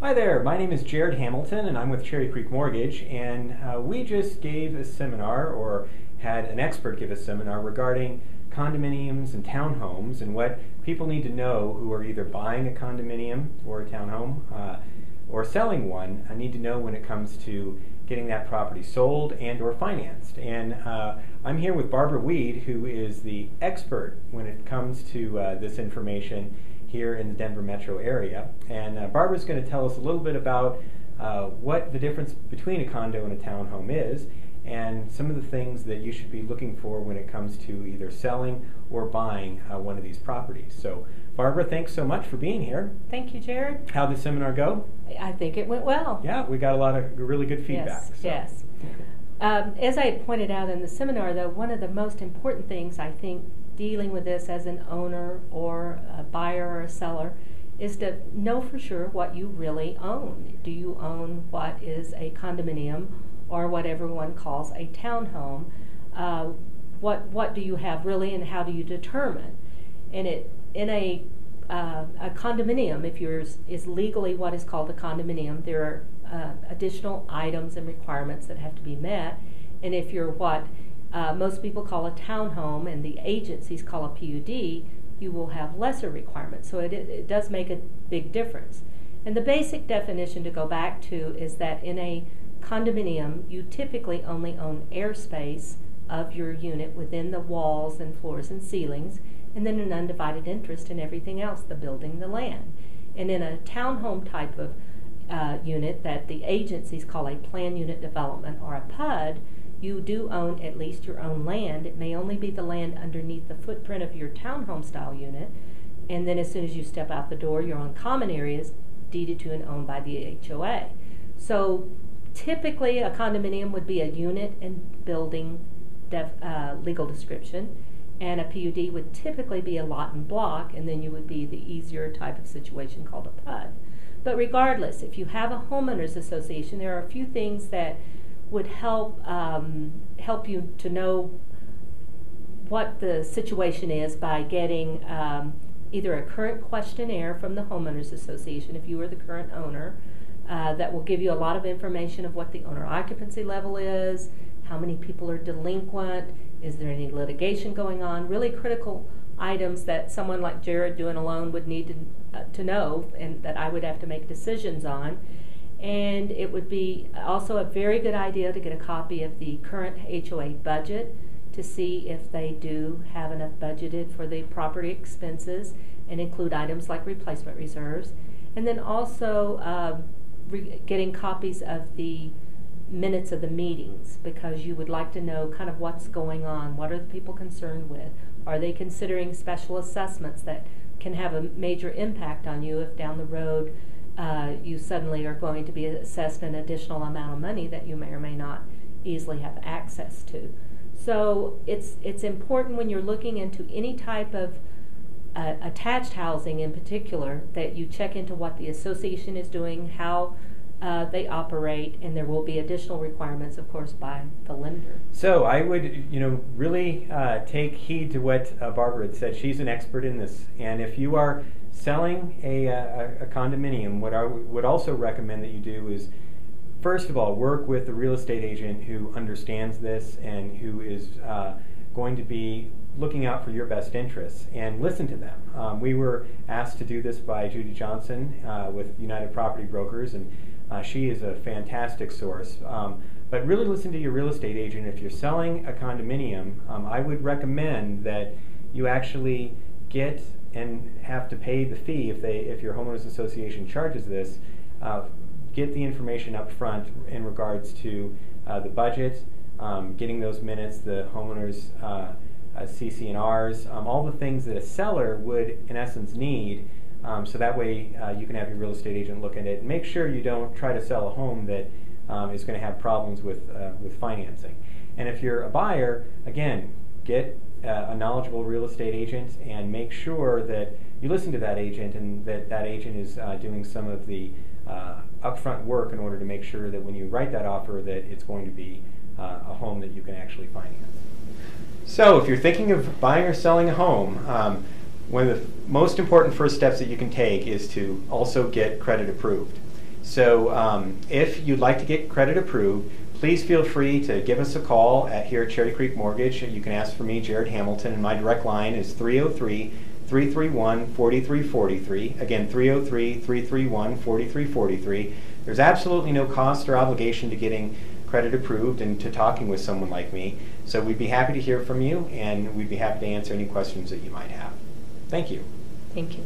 Hi there, my name is Jared Hamilton and I'm with Cherry Creek Mortgage, and we just gave a seminar, or had an expert give a seminar regarding condominiums and townhomes and what people need to know who are either buying a condominium or a townhome or selling one. I need to know when it comes to getting that property sold and or financed. And I'm here with Barbara Weed, who is the expert when it comes to this information here in the Denver metro area. And Barbara's going to tell us a little bit about what the difference between a condo and a townhome is, and some of the things that you should be looking for when it comes to either selling or buying one of these properties. So Barbara, thanks so much for being here. Thank you, Jared. How'd the seminar go? I think it went well. Yeah, we got a lot of really good feedback. Yes. As I pointed out in the seminar, though, one of the most important things I think dealing with this as an owner or a buyer or a seller is to know for sure what you really own. Do you own what is a condominium or what everyone calls a townhome? What do you have really, and how do you determine? And in a condominium, if yours is legally what is called a condominium, there are additional items and requirements that have to be met. And if you're what most people call a townhome and the agencies call a PUD, you will have lesser requirements. So it does make a big difference. And the basic definition to go back to is that in a condominium, you typically only own airspace of your unit within the walls and floors and ceilings, and then an undivided interest in everything else, the building, the land. And in a townhome type of unit that the agencies call a planned unit development or a PUD, you do own at least your own land. It may only be the land underneath the footprint of your townhome style unit, and then as soon as you step out the door, you're on common areas deeded to and owned by the HOA. So typically a condominium would be a unit and building legal description, and a PUD would typically be a lot and block, and then you would be the easier type of situation called a PUD. But regardless, if you have a homeowners association, there are a few things that would help you to know what the situation is by getting either a current questionnaire from the homeowners association if you are the current owner, that will give you a lot of information of what the owner occupancy level is, how many people are delinquent, is there any litigation going on, really critical items that someone like Jared doing a loan would need to know, and that I would have to make decisions on. And it would be also a very good idea to get a copy of the current HOA budget to see if they do have enough budgeted for the property expenses and include items like replacement reserves. And then also getting copies of the minutes of the meetings, because you would like to know kind of what's going on. What are the people concerned with? Are they considering special assessments that can have a major impact on you if down the road you suddenly are going to be assessed an additional amount of money that you may or may not easily have access to? So it's important when you're looking into any type of attached housing in particular that you check into what the association is doing, how they operate, and there will be additional requirements, of course, by the lender. So I would, really take heed to what Barbara had said. She's an expert in this, and if you are selling a condominium, what I would also recommend that you do is, first of all, work with a real estate agent who understands this and who is going to be looking out for your best interests, and listen to them. We were asked to do this by Judy Johnson with United Property Brokers, and she is a fantastic source. But really listen to your real estate agent. If you're selling a condominium, I would recommend that you actually get and have to pay the fee if your homeowners association charges this. Get the information up front in regards to the budget, getting those minutes, the homeowners CC&Rs, all the things that a seller would in essence need, so that way you can have your real estate agent look at it and make sure you don't try to sell a home that is going to have problems with financing. And if you're a buyer, again, get a knowledgeable real estate agent and make sure that you listen to that agent, and that agent is doing some of the upfront work in order to make sure that when you write that offer that it's going to be a home that you can actually finance. So if you're thinking of buying or selling a home, one of the most important first steps that you can take is to also get credit approved. So if you'd like to get credit approved, please feel free to give us a call here at Cherry Creek Mortgage. You can ask for me, Jared Hamilton, and my direct line is 303-331-4343. Again, 303-331-4343. There's absolutely no cost or obligation to getting credit approved and to talking with someone like me. So we'd be happy to hear from you, and we'd be happy to answer any questions that you might have. Thank you. Thank you.